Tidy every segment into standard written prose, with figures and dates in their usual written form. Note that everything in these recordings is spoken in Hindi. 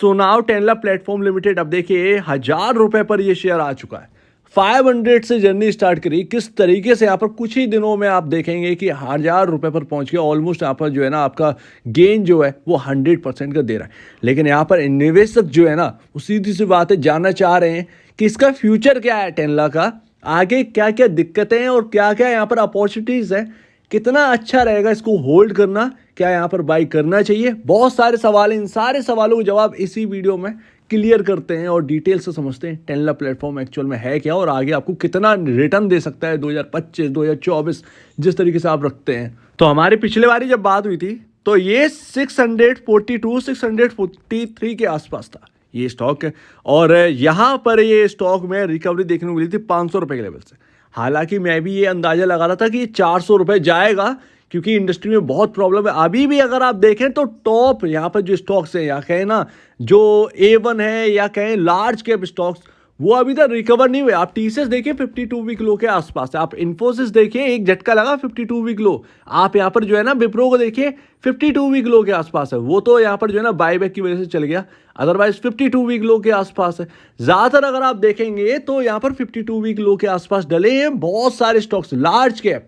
सो नाउ टेनला प्लेटफॉर्म लिमिटेड अब देखिए 1,000 रुपए पर ये शेयर आ चुका है। 500 से जर्नी स्टार्ट करी, किस तरीके से यहाँ पर कुछ ही दिनों में आप देखेंगे कि 1,000 रुपए पर पहुंच गया। ऑलमोस्ट यहाँ पर जो है ना आपका गेन जो है वो 100% का दे रहा है। लेकिन यहाँ पर निवेशक जो है ना वो सीधी सी बात है, जानना चाह रहे हैं कि इसका फ्यूचर क्या है, टेनला का आगे क्या क्या दिक्कतें हैं और क्या क्या यहाँ पर अपॉर्चुनिटीज है, कितना अच्छा रहेगा इसको होल्ड करना, क्या यहाँ पर बाई करना चाहिए। बहुत सारे सवाल हैं, इन सारे सवालों के जवाब इसी वीडियो में क्लियर करते हैं और डिटेल से समझते हैं टेनला प्लेटफॉर्म एक्चुअल में है क्या और आगे आपको कितना रिटर्न दे सकता है 2025 2024 जिस तरीके से आप रखते हैं। तो हमारी पिछले बारी जब बात हुई थी तो ये 642 643 के आसपास था ये स्टॉक है और यहाँ पर ये स्टॉक में रिकवरी देखने को मिली थी 500 रुपए के लेवल से। हालांकि मैं भी ये अंदाजा लगा रहा था कि ये 400 रुपए जाएगा क्योंकि इंडस्ट्री में बहुत प्रॉब्लम है। अभी भी अगर आप देखें तो टॉप यहाँ पर जो स्टॉक्स हैं या कहें ना जो A1 है या कहें लार्ज कैप स्टॉक्स, वो अभी तक रिकवर नहीं हुए। आप टीसीएस देखिए 52 वीक लो के आसपास है, आप इन्फोसिस देखिए एक झटका लगा 52 वीक लो, आप यहाँ पर जो है ना विप्रो को देखिए 52 वीक लो के आसपास है, वो तो यहाँ पर जो है ना बायबैक की वजह से चल गया, अदरवाइज 52 वीक लो के आसपास है। ज्यादातर अगर आप देखेंगे तो यहाँ पर 52 वीक लो के आसपास डले हैं बहुत सारे स्टॉक्स लार्ज कैप।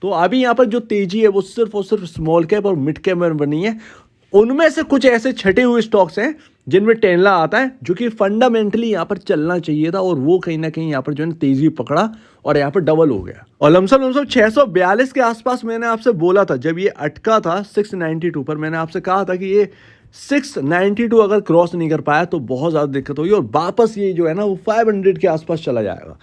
तो अभी यहाँ पर जो तेजी है वो सिर्फ और सिर्फ स्मॉल कैप और मिड कैप में बनी है। उनमें से कुछ ऐसे छटे हुए स्टॉक्स हैं जिनमें टेनला आता है जो कि फंडामेंटली यहाँ पर चलना चाहिए था और वो कहीं ना कहीं यहाँ पर जो है तेजी पकड़ा और यहाँ पर डबल हो गया। और लमसम 642 के आसपास मैंने आपसे बोला था जब ये अटका था 692 पर, मैंने आपसे कहा था कि ये 692 अगर क्रॉस नहीं कर पाया तो बहुत ज़्यादा दिक्कत होगी और वापस ये जो है ना वो 500 के आसपास चला जाएगा।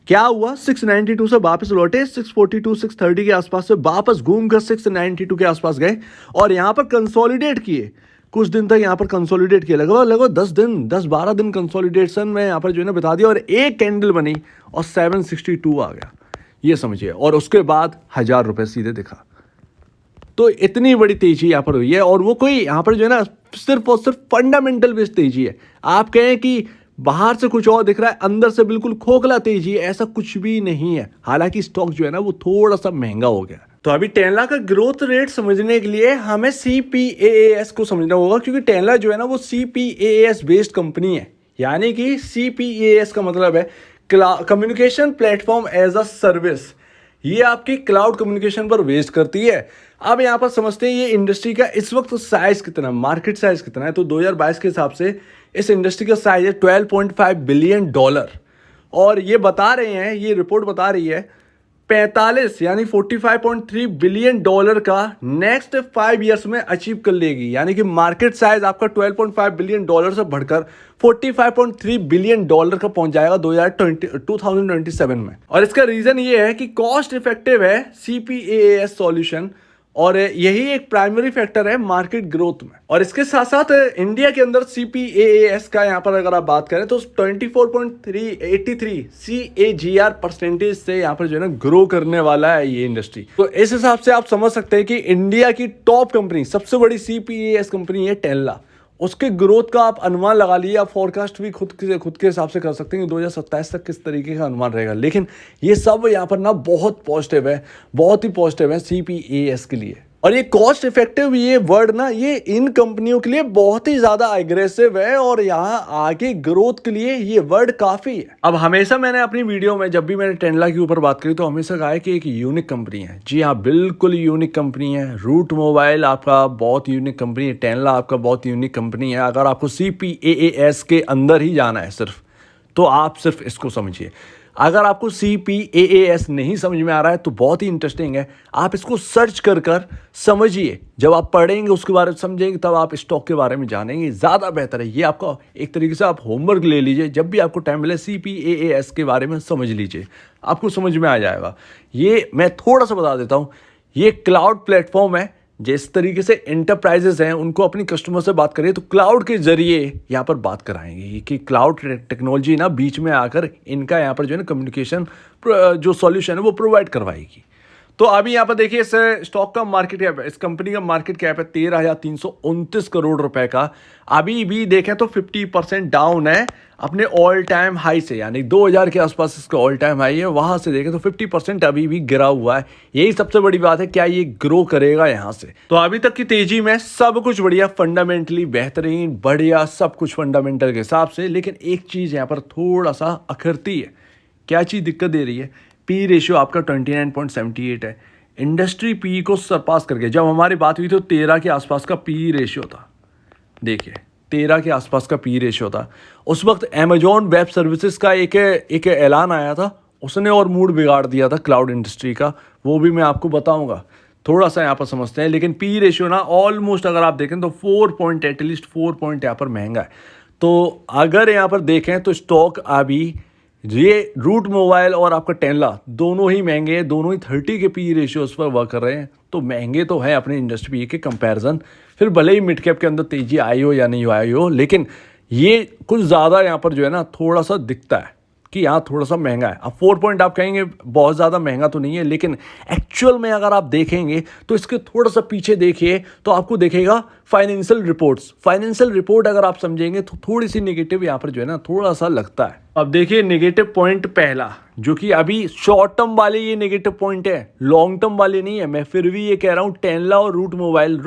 क्या हुआ, 692 से वापस लौटे 642 630 के आसपास से वापस घूमकर 692 के आसपास गए और यहाँ पर कंसोलिडेट किए। कुछ दिन तक यहाँ पर कंसोलिडेट किया, लगभग 10-12 दिन कंसोलिडेशन में यहाँ पर जो है ना बिता दिया और एक कैंडल बनी और 762 आ गया, ये समझिए। और उसके बाद 1,000 रुपये सीधे दिखा। तो इतनी बड़ी तेजी यहाँ पर हुई है और वो कोई यहाँ पर जो है ना सिर्फ और सिर्फ फंडामेंटल बेस्ड तेजी है। आप कहें कि बाहर से कुछ और दिख रहा है, अंदर से बिल्कुल खोखला तेजी है, ऐसा कुछ भी नहीं है। हालांकि स्टॉक जो है ना वो थोड़ा सा महंगा हो गया। तो अभी टेनला का ग्रोथ रेट समझने के लिए हमें CPAAS को समझना होगा क्योंकि टेनला जो है ना वो CPAAS बेस्ड कंपनी है। यानी कि CPAAS का मतलब है communication platform as a service. ये आपकी क्लाउड कम्युनिकेशन पर बेस्ड करती है। अब यहाँ पर समझते हैं ये इंडस्ट्री का इस वक्त साइज कितना है, मार्केट साइज कितना है। तो 2022 के हिसाब से इस इंडस्ट्री का साइज है $12.5 बिलियन और ये बता रहे हैं, ये रिपोर्ट बता रही है 45 यानी $45.3 बिलियन का नेक्स्ट 5 ईयर्स में अचीव कर लेगी। यानी कि मार्केट साइज आपका $12.5 बिलियन से बढ़कर $45.3 बिलियन का पहुंच जाएगा 2027 में। और इसका रीजन ये है कि कॉस्ट इफेक्टिव है CPAAS सॉल्यूशन और यही एक प्राइमरी फैक्टर है मार्केट ग्रोथ में। और इसके साथ साथ इंडिया के अंदर CPAAS का यहाँ पर अगर आप बात करें तो 24.83 CAGR परसेंटेज से यहाँ पर जो है ना ग्रो करने वाला है ये इंडस्ट्री। तो इस हिसाब से आप समझ सकते हैं कि इंडिया की टॉप कंपनी, सबसे बड़ी CPAAS कंपनी है टेनला। उसके ग्रोथ का आप अनुमान लगा लीजिए, आप फोरकास्ट भी खुद के हिसाब से कर सकते हैं कि 2027 तक किस तरीके का अनुमान रहेगा। लेकिन ये सब यहाँ पर ना बहुत पॉजिटिव है, बहुत ही पॉजिटिव है CPAAS के लिए। और ये कॉस्ट इफेक्टिव ये वर्ड ना ये इन कंपनियों के लिए बहुत ही ज्यादा एग्रेसिव है और यहाँ आगे ग्रोथ के लिए ये वर्ड काफी है। अब हमेशा मैंने अपनी वीडियो में जब भी मैंने टेनला के ऊपर बात करी तो हमेशा कहा है कि एक यूनिक कंपनी है। जी हाँ, बिल्कुल यूनिक कंपनी है। रूट मोबाइल आपका बहुत यूनिक कंपनी है, टेनला आपका बहुत यूनिक कंपनी है। अगर आपको CPAAS के अंदर ही जाना है सिर्फ, तो आप सिर्फ इसको समझिए। अगर आपको CPAAS नहीं समझ में आ रहा है तो बहुत ही इंटरेस्टिंग है, आप इसको सर्च कर समझिए। जब आप पढ़ेंगे उसके बारे में समझेंगे तब आप स्टॉक के बारे में जानेंगे, ज़्यादा बेहतर है। ये आपका एक तरीके से आप होमवर्क ले लीजिए, जब भी आपको टाइम मिले CPAAS के बारे में समझ लीजिए, आपको समझ में आ जाएगा। ये मैं थोड़ा सा बता देता हूँ, ये क्लाउड प्लेटफॉर्म है। जिस तरीके से एंटरप्राइजेस हैं उनको अपनी कस्टमर से बात करिए तो क्लाउड के जरिए यहाँ पर बात कराएंगे कि क्लाउड टेक्नोलॉजी ना बीच में आकर इनका यहाँ पर जो है ना कम्युनिकेशन जो सॉल्यूशन है वो प्रोवाइड करवाएगी। तो अभी यहाँ पर देखिए इस स्टॉक का मार्केट कैप, इस कंपनी का मार्केट कैप है 13,329 करोड़ रुपए का। अभी भी देखें तो 50% डाउन है अपने ऑल टाइम हाई से, यानी 2000 के आसपास इसका ऑल टाइम हाई है, वहां से देखें तो 50% अभी भी गिरा हुआ है। यही सबसे बड़ी बात है, क्या ये ग्रो करेगा यहाँ से? तो अभी तक की तेजी में सब कुछ बढ़िया, फंडामेंटली बेहतरीन, बढ़िया सब कुछ फंडामेंटल के हिसाब से, लेकिन एक चीज यहाँ पर थोड़ा सा अखरती है। क्या चीज दिक्कत दे रही है? पी रेशियो आपका 29.78 है, इंडस्ट्री पी को सरपास करके। जब हमारी बात हुई तो 13 के आसपास का पी रेशियो था, देखिए 13 के आसपास का पी रेशियो था उस वक्त। अमेजॉन वेब सर्विसेज का एक ऐलान आया था, उसने और मूड बिगाड़ दिया था क्लाउड इंडस्ट्री का, वो भी मैं आपको बताऊंगा। थोड़ा सा यहाँ पर समझते हैं, लेकिन पी रेशियो ना ऑलमोस्ट अगर आप देखें तो 4 पॉइंट, एटलीस्ट 4 पॉइंट यहाँ पर महंगा है। तो अगर यहाँ पर देखें तो स्टॉक अभी ये रूट मोबाइल और आपका टेनला दोनों ही महंगे हैं, दोनों ही 30 के पी रेशियोज पर वर्क कर रहे हैं, तो महंगे तो है अपने इंडस्ट्री के कंपैरिजन। फिर भले ही मिड कैप के अंदर तेजी आई हो या नहीं आई हो, लेकिन ये कुछ ज़्यादा यहाँ पर जो है ना थोड़ा सा दिखता है कि यहाँ थोड़ा सा महंगा है। अब 4 पॉइंट आप कहेंगे बहुत ज़्यादा महंगा तो नहीं है, लेकिन एक्चुअल में अगर आप देखेंगे तो इसके थोड़ा सा पीछे देखिए तो आपको देखेगा फाइनेंशियल रिपोर्ट्स। फाइनेंशियल रिपोर्ट अगर आप समझेंगे तो थोड़ी सी नेगेटिव यहाँ पर जो है ना थोड़ा सा लगता है। अब देखिए नेगेटिव पॉइंट पहला, जो कि अभी शॉर्ट टर्म वाले ये नेगेटिव पॉइंट है, लॉन्ग टर्म वाले नहीं है। मैं फिर भी ये कह रहा हूँ, टेनला और रूट मोबाइल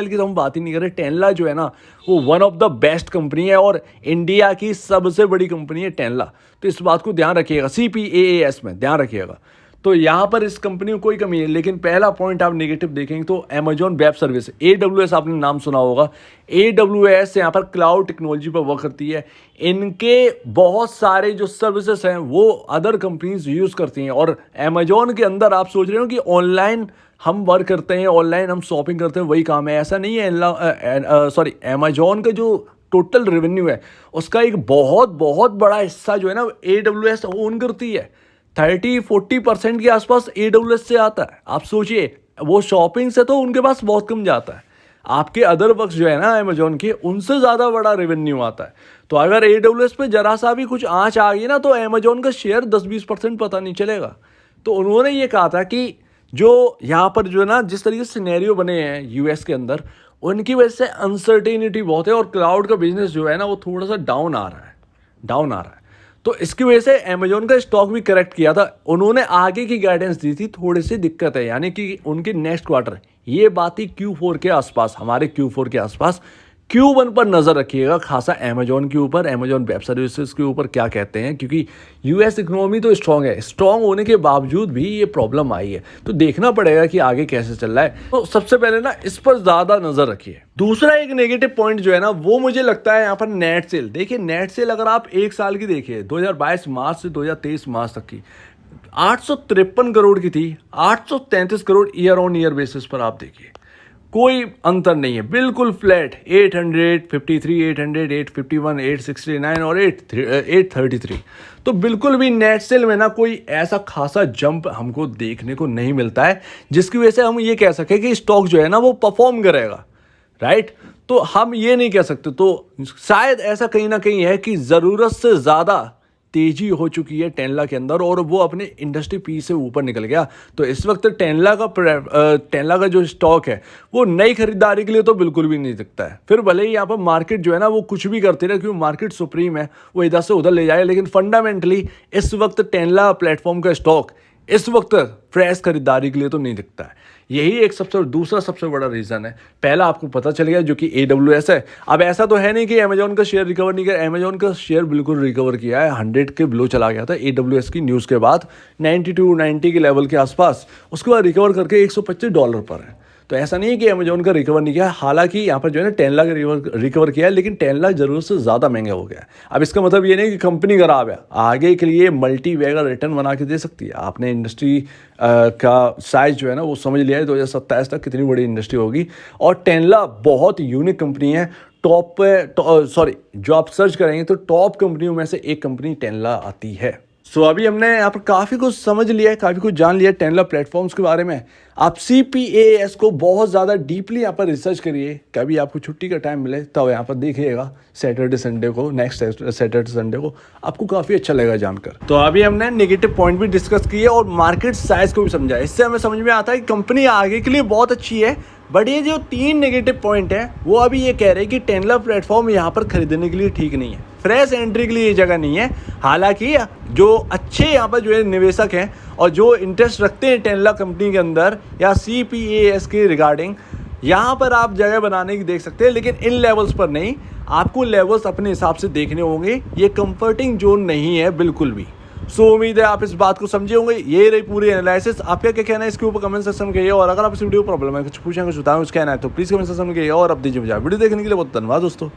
की तो हम बात ही नहीं कर रहे। टेनला जो है ना वो one of the best company है और इंडिया की सबसे बड़ी कंपनी है टेनला, तो इस बात को ध्यान रखिएगा, CPAAS में ध्यान रखिएगा। तो यहाँ पर इस कंपनी में कोई कमी है, लेकिन पहला पॉइंट आप नेगेटिव देखेंगे तो अमेजॉन वेब सर्विस, AWS आपने नाम सुना होगा। AWS यहाँ पर क्लाउड टेक्नोलॉजी पर वर्क करती है, इनके बहुत सारे जो सर्विसेज हैं वो अदर कंपनीज यूज़ करती हैं। और अमेजॉन के अंदर आप सोच रहे हो कि ऑनलाइन हम वर्क करते हैं, ऑनलाइन हम शॉपिंग करते हैं, वही काम है, ऐसा नहीं है। सॉरी, अमेजॉन का जो टोटल रेवेन्यू है उसका एक बहुत बहुत बड़ा हिस्सा जो है ना AWS ओन करती है। 30-40% के आसपास AWS से आता है। आप सोचिए, वो शॉपिंग से तो उनके पास बहुत कम जाता है, आपके अदर वर्क्स जो है ना अमेजॉन के, उनसे ज़्यादा बड़ा रेवेन्यू आता है। तो अगर AWS पे जरा सा भी कुछ आंच आ गई ना तो अमेजॉन का शेयर 10-20% पता नहीं चलेगा। तो उन्होंने ये कहा था कि जो यहाँ पर जो है ना जिस तरीके से सिनेरियो बने हैं US के अंदर, उनकी वजह से अनसर्टेनिटी बहुत है और क्लाउड का बिजनेस जो है ना वो थोड़ा सा डाउन आ रहा है। तो इसकी वजह से अमेजॉन का स्टॉक भी करेक्ट किया था। उन्होंने आगे की गाइडेंस दी थी, थोड़ी सी दिक्कत है, यानी कि उनके नेक्स्ट क्वार्टर, ये बात ही Q4 के आसपास, हमारे Q4 के आसपास। Q1 पर नज़र रखिएगा खासा अमेजॉन के ऊपर, अमेजॉन वेब सर्विसेज के ऊपर क्या कहते हैं, क्योंकि US इकोनॉमी तो स्ट्रांग है, स्ट्रांग होने के बावजूद भी ये प्रॉब्लम आई है, तो देखना पड़ेगा कि आगे कैसे चल रहा है। तो सबसे पहले ना इस पर ज़्यादा नज़र रखिए। दूसरा एक नेगेटिव पॉइंट जो है ना वो मुझे लगता है यहाँ पर नेट सेल। देखिए नेट सेल अगर आप एक साल की देखिए, 2022 मार्च से 2023 मार्च तक की 853 करोड़ की थी, 833 crore year on year basis पर आप देखिए, कोई अंतर नहीं है, बिल्कुल फ्लैट। 853, 800, 851, 869 और 833। तो बिल्कुल भी नेट सेल में ना कोई ऐसा खासा जंप हमको देखने को नहीं मिलता है जिसकी वजह से हम ये कह सकें कि स्टॉक जो है ना वो परफॉर्म करेगा, राइट। तो हम ये नहीं कह सकते। तो शायद ऐसा कहीं ना कहीं है कि ज़रूरत से ज़्यादा तेजी हो चुकी है टेनला के अंदर और वो अपने इंडस्ट्री पी से ऊपर निकल गया। तो इस वक्त टेनला का जो स्टॉक है वो नई खरीदारी के लिए तो बिल्कुल भी नहीं दिखता है। फिर भले ही यहाँ पर मार्केट जो है ना वो कुछ भी करती रहे, क्योंकि मार्केट सुप्रीम है, वो इधर से उधर ले जाए, लेकिन फंडामेंटली इस वक्त टेनला प्लेटफॉर्म का स्टॉक इस वक्त फ्रेश खरीदारी के लिए तो नहीं दिखता है। यही एक दूसरा सबसे बड़ा रीज़न है। पहला आपको पता चल गया जो कि AWS है। अब ऐसा तो है नहीं कि अमेजॉन का शेयर रिकवर नहीं किया, अमेजॉन का शेयर बिल्कुल रिकवर किया है, 100 के बिलो चला गया था AWS की न्यूज़ के बाद, 92-90 के लेवल के आसपास, उसके बाद रिकवर करके $125 पर है। तो ऐसा नहीं है कि अमेजॉन का रिकवर नहीं किया, हालांकि यहाँ पर जो है ना टेनला का रिकवर किया है, लेकिन टेनला जरूरत से ज़्यादा महंगा हो गया है। अब इसका मतलब ये नहीं कि कंपनी खराब है, आगे के लिए मल्टी बैगर रिटर्न बना के दे सकती है। आपने इंडस्ट्री का साइज जो है ना वो समझ लिया है, 2027 तक कितनी बड़ी इंडस्ट्री होगी। और टेनला बहुत यूनिक कंपनी है, जो आप सर्च करेंगे तो टॉप कंपनियों में से एक कंपनी टेनला आती है। सो अभी हमने यहाँ पर काफ़ी कुछ समझ लिया है, काफ़ी कुछ जान लिया है टेनलर प्लेटफॉर्म्स के बारे में। आप CPAS को बहुत ज़्यादा डीपली यहाँ पर रिसर्च करिए, कभी आपको छुट्टी का टाइम मिले तब यहाँ पर देखिएगा सैटरडे संडे को, नेक्स्ट सैटरडे संडे को, आपको काफ़ी अच्छा लगेगा जानकर। तो अभी हमने नेगेटिव पॉइंट भी डिस्कस किए और मार्केट साइज को भी समझा। इससे हमें समझ में आता है कि कंपनी आगे के लिए बहुत अच्छी है, बट ये जो 3 नेगेटिव पॉइंट है वो अभी ये कह रहे हैं कि टेनलर प्लेटफॉर्म यहाँ पर खरीदने के लिए ठीक नहीं है, फ्रेश एंट्री के लिए ये जगह नहीं है। हालांकि जो अच्छे यहाँ पर जो है निवेशक हैं और जो इंटरेस्ट रखते हैं टेनलर कंपनी के अंदर या CPAS के रिगार्डिंग, यहाँ पर आप जगह बनाने की देख सकते हैं, लेकिन इन लेवल्स पर नहीं। आपको लेवल्स अपने हिसाब से देखने होंगे, ये कंफर्टिंग जोन नहीं है बिल्कुल भी। सो उम्मीद है आप इस बात को समझे होंगे। ये रही पूरी एनालिसिस। आपका क्या कहना है इसके ऊपर कमेंट सेक्शन में कहिए, और अगर आप इस वीडियो को प्रॉब्लम है, कुछ पूछें, कुछ बताएं, कुछ कहना है तो प्लीज़ कमेंट सेक्शन में कहिए और अब दीजिए मुझे वीडियो देखने के लिए बहुत धन्यवाद दोस्तों।